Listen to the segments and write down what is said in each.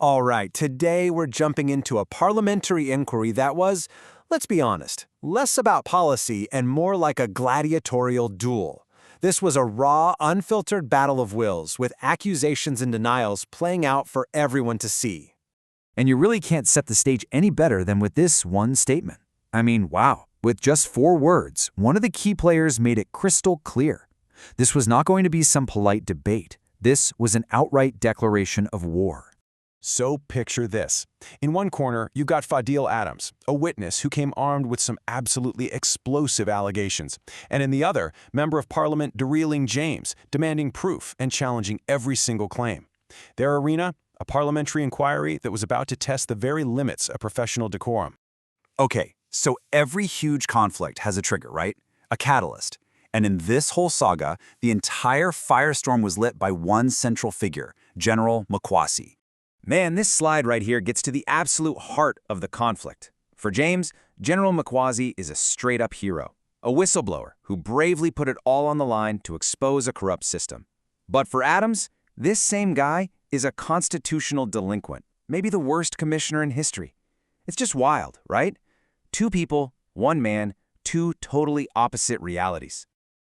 All right, today we're jumping into a parliamentary inquiry that was, let's be honest, less about policy and more like a gladiatorial duel. This was a raw, unfiltered battle of wills, with accusations and denials playing out for everyone to see. And you really can't set the stage any better than with this one statement. I mean, wow. With just 4 words, one of the key players made it crystal clear. This was not going to be some polite debate. This was an outright declaration of war. So picture this. In one corner, you've got Fadiel Adams, a witness who came armed with some absolutely explosive allegations. And in the other, Member of Parliament Dereleen James, demanding proof and challenging every single claim. Their arena, a parliamentary inquiry that was about to test the very limits of professional decorum. Okay, so every huge conflict has a trigger, right? A catalyst. And in this whole saga, the entire firestorm was lit by one central figure, General Mkhwanazi. Man, this slide right here gets to the absolute heart of the conflict. For James, General Mkhwanazi is a straight-up hero, a whistleblower who bravely put it all on the line to expose a corrupt system. But for Adams, this same guy is a constitutional delinquent, maybe the worst commissioner in history. It's just wild, right? 2 people, 1 man, 2 totally opposite realities.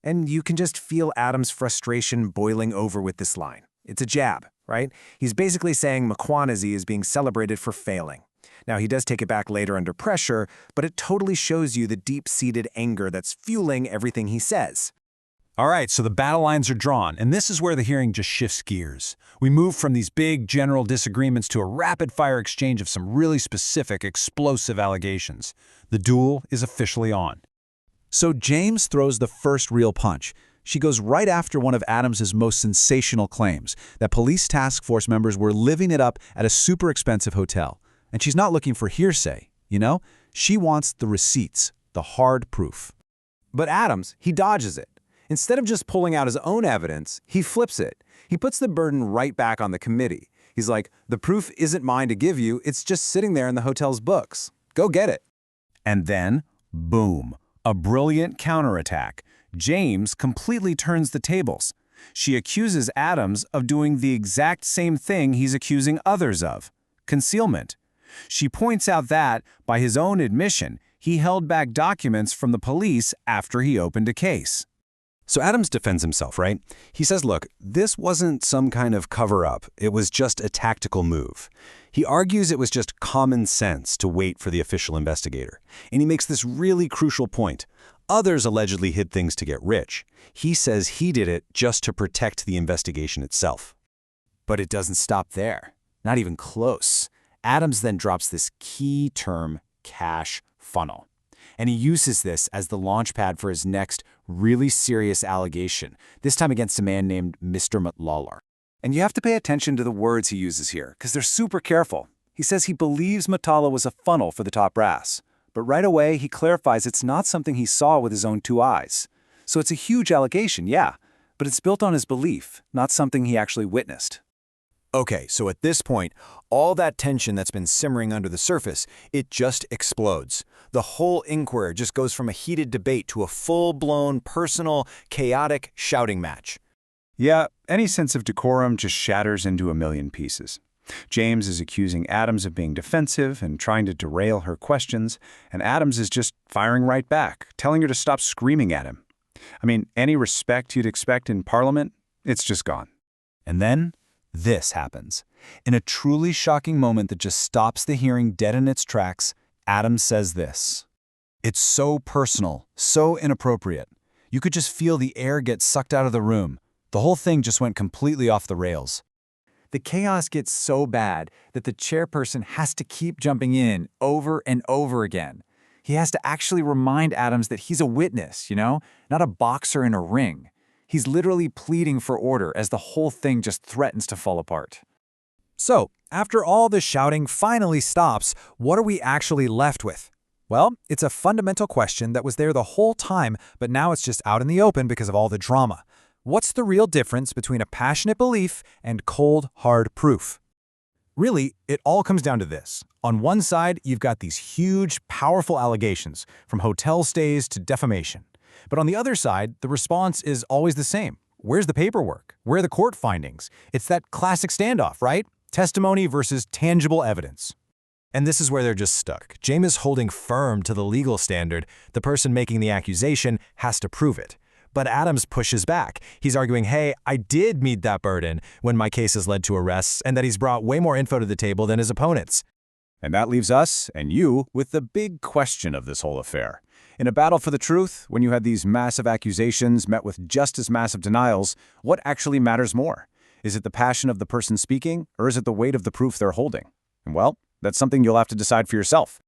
And you can just feel Adams' frustration boiling over with this line. It's a jab, right? He's basically saying Mkhwanazi is being celebrated for failing. Now, he does take it back later under pressure, but it totally shows you the deep-seated anger that's fueling everything he says. All right, so the battle lines are drawn, and this is where the hearing just shifts gears. We move from these big general disagreements to a rapid-fire exchange of some really specific, explosive allegations. The duel is officially on. So James throws the first real punch. She goes right after one of Adams's most sensational claims, that police task force members were living it up at a super expensive hotel. And she's not looking for hearsay, you know? She wants the receipts, the hard proof. But Adams, he dodges it. Instead of just pulling out his own evidence, he flips it. He puts the burden right back on the committee. He's like, the proof isn't mine to give you, it's just sitting there in the hotel's books. Go get it. And then, boom, a brilliant counterattack. James completely turns the tables. She accuses Adams of doing the exact same thing he's accusing others of, concealment. She points out that, by his own admission, he held back documents from the police after he opened a case. So Adams defends himself, right? He says, look, this wasn't some kind of cover-up. It was just a tactical move. He argues it was just common sense to wait for the official investigator. And he makes this really crucial point. Others allegedly hid things to get rich. He says he did it just to protect the investigation itself. But it doesn't stop there. Not even close. Adams then drops this key term, cash funnel. And he uses this as the launchpad for his next really serious allegation, this time against a man named Mr. Matlalar. And you have to pay attention to the words he uses here, because they're super careful. He says he believes Matala was a funnel for the top brass. But right away, he clarifies it's not something he saw with his own 2 eyes. So it's a huge allegation, yeah, but it's built on his belief, not something he actually witnessed. Okay, so at this point, all that tension that's been simmering under the surface, it just explodes. The whole inquiry just goes from a heated debate to a full-blown, personal, chaotic shouting match. Yeah, any sense of decorum just shatters into a million pieces. James is accusing Adams of being defensive and trying to derail her questions, and Adams is just firing right back, telling her to stop screaming at him. I mean, any respect you'd expect in Parliament, it's just gone. And then this happens. In a truly shocking moment that just stops the hearing dead in its tracks, Adams says this. It's so personal, so inappropriate. You could just feel the air get sucked out of the room. The whole thing just went completely off the rails. The chaos gets so bad that the chairperson has to keep jumping in over and over again. He has to actually remind Adams that he's a witness, not a boxer in a ring. He's literally pleading for order as the whole thing just threatens to fall apart. So, after all the shouting finally stops, what are we actually left with? Well, it's a fundamental question that was there the whole time, but now it's just out in the open because of all the drama. What's the real difference between a passionate belief and cold, hard proof? Really, it all comes down to this. On one side, you've got these huge, powerful allegations, from hotel stays to defamation. But on the other side, the response is always the same. Where's the paperwork? Where are the court findings? It's that classic standoff, right? Testimony versus tangible evidence. And this is where they're just stuck. James is holding firm to the legal standard. The person making the accusation has to prove it. But Adams pushes back. He's arguing, hey, I did meet that burden when my case has led to arrests and that he's brought way more info to the table than his opponents. And that leaves us and you with the big question of this whole affair. In a battle for the truth, when you had these massive accusations met with just as massive denials, what actually matters more? Is it the passion of the person speaking, or is it the weight of the proof they're holding? And well, that's something you'll have to decide for yourself.